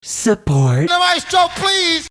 Support. The maestro, please!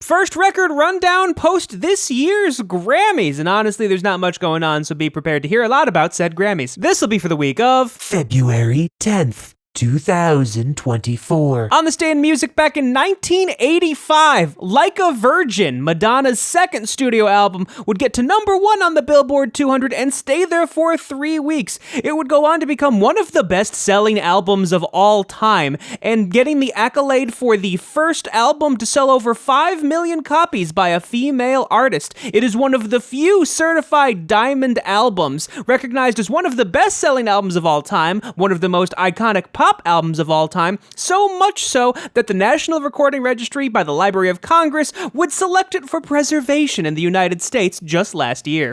First record rundown post this year's Grammys, and honestly, there's not much going on, so be prepared to hear a lot about said Grammys. This'll be for the week of February 10th. 2024. On this day in music back in 1985, Like a Virgin, Madonna's second studio album, would get to #1 on the Billboard 200 and stay there for 3 weeks. It would go on to become one of the best-selling albums of all time, and getting the accolade for the first album to sell over 5 million copies by a female artist. It is one of the few certified diamond albums, recognized as one of the best-selling albums of all time, one of the most iconic pop albums of all time, so much so that the National Recording Registry by the Library of Congress would select it for preservation in the United States just last year.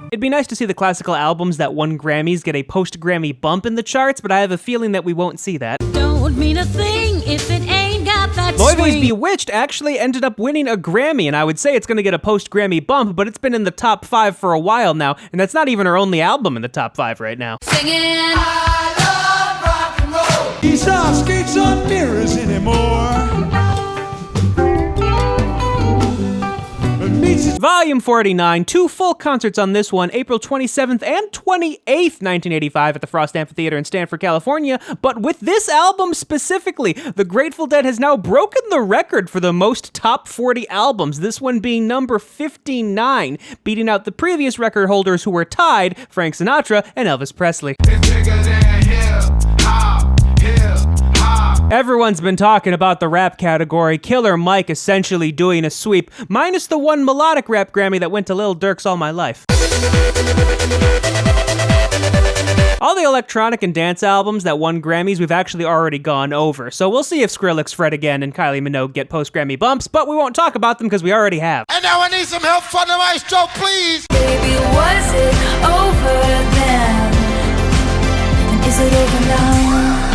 It'd be nice to see the classical albums that won Grammys get a post-Grammy bump in the charts, but I have a feeling that we won't see that. Don't mean a thing if it ain't got that Lloyd Boy's swing. Bewitched actually ended up winning a Grammy, and I would say it's going to get a post-Grammy bump, but it's been in the top 5 for a while now, and that's not even her only album in the top 5 right now. Singing. I love rock and roll. These are skates on mirrors anymore. Volume 49, 2 full concerts on this one, April 27th and 28th, 1985 at the Frost Amphitheater in Stanford, California. But with this album specifically, the Grateful Dead has now broken the record for the most top 40 albums, this one being number 59, beating out the previous record holders who were tied, Frank Sinatra and Elvis Presley. Everyone's been talking about the rap category, Killer Mike essentially doing a sweep, minus the one melodic rap Grammy that went to Lil Durk's All My Life. All the electronic and dance albums that won Grammys we've actually already gone over, so we'll see if Skrillex, Fred Again, and Kylie Minogue get post-Grammy bumps, but we won't talk about them because we already have. And now I need some help from the maestro, please! Baby, was it over then? And is it over now?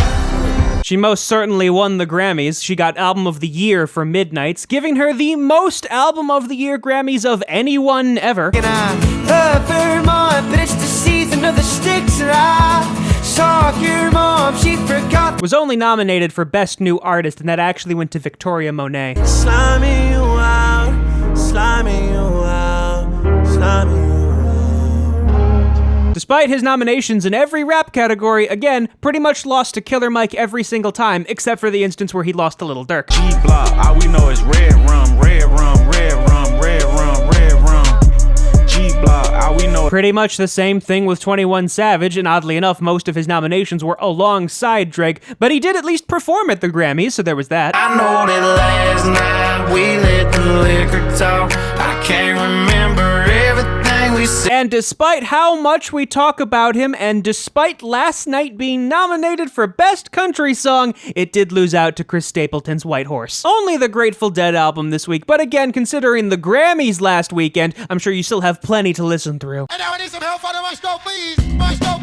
She most certainly won the Grammys. She got Album of the Year for Midnights, giving her the most Album of the Year Grammys of anyone ever. Was only nominated for Best New Artist, and that actually went to Victoria Monet. Sliming you out, sliming you out, sliming you out. Despite his nominations in every rap category, again, pretty much lost to Killer Mike every single time, except for the instance where he lost to Lil Durk. G-Block, all we know is red rum, red rum, red rum, red rum, red rum. G-Block, all we know. Pretty much the same thing with 21 Savage, and oddly enough, most of his nominations were alongside Drake, but he did at least perform at the Grammys, so there was that. I know that last night we let the liquor talk. I can't remember everything we said. And despite how much we talk about him, and despite last night being nominated for Best Country Song, it did lose out to Chris Stapleton's White Horse. Only the Grateful Dead album this week, but again, considering the Grammys last weekend, I'm sure you still have plenty to listen through. And now I need some help from the maestro, please! Maestro,